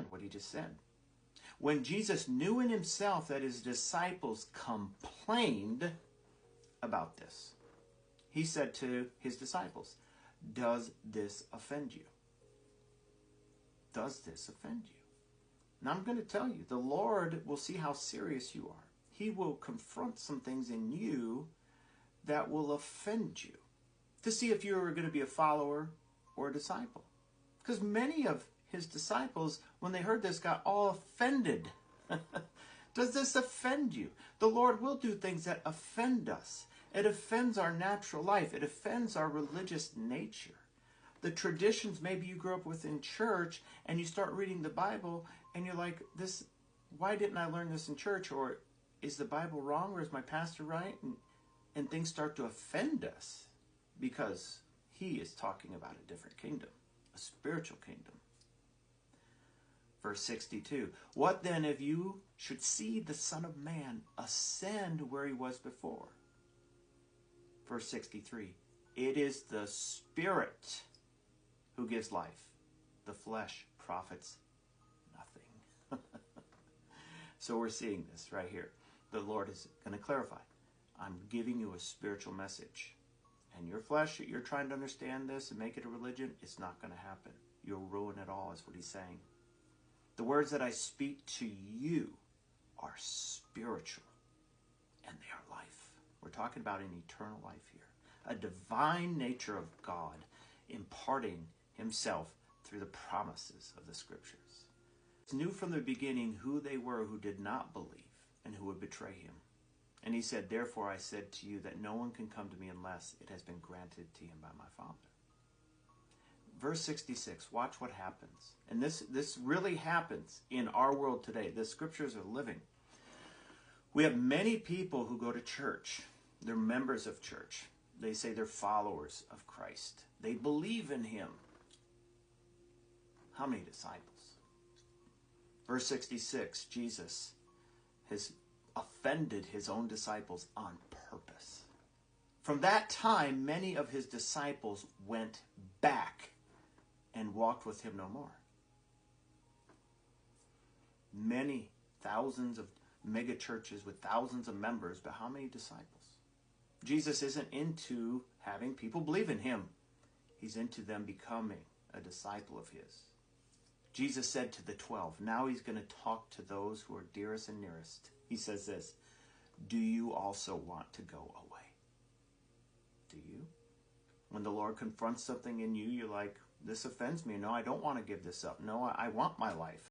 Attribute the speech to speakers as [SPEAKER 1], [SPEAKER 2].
[SPEAKER 1] understand what he just said. When Jesus knew in himself that his disciples complained about this, he said to his disciples, "Does this offend you? Does this offend you?" Now I'm going to tell you, the Lord will see how serious you are. He will confront some things in you that will offend you to see if you're going to be a follower or a disciple. Because many of his disciples, when they heard this, got all offended. Does this offend you? The Lord will do things that offend us. It offends our natural life. It offends our religious nature. The traditions maybe you grew up with in church, and you start reading the Bible and you're like, "This, why didn't I learn this in church?" Or, "Is the Bible wrong, or is my pastor right?" And things start to offend us because he is talking about a different kingdom, a spiritual kingdom. Verse 62, "What then if you should see the Son of Man ascend where he was before?" Verse 63, "It is the Spirit who gives life. The flesh profits nothing." So we're seeing this right here. The Lord is going to clarify. I'm giving you a spiritual message. And your flesh, you're trying to understand this and make it a religion, it's not going to happen. You'll ruin it all, is what he's saying. "The words that I speak to you are spiritual, and they are life." We're talking about an eternal life here. A divine nature of God imparting himself through the promises of the scriptures. He knew from the beginning who they were who did not believe and who would betray him. And he said, "Therefore I said to you that no one can come to me unless it has been granted to him by my Father." Verse 66, watch what happens. And this really happens in our world today. The scriptures are living. We have many people who go to church. They're members of church. They say they're followers of Christ. They believe in him. How many disciples? Verse 66, Jesus has offended his own disciples on purpose. From that time, many of his disciples went back and walked with him no more. Many thousands of mega churches with thousands of members, but how many disciples? Jesus isn't into having people believe in him. He's into them becoming a disciple of his. Jesus said to the 12, now he's going to talk to those who are dearest and nearest. He says this, "Do you also want to go away?" Do you? When the Lord confronts something in you, you're like, "This offends me. No, I don't want to give this up. No, I want my life."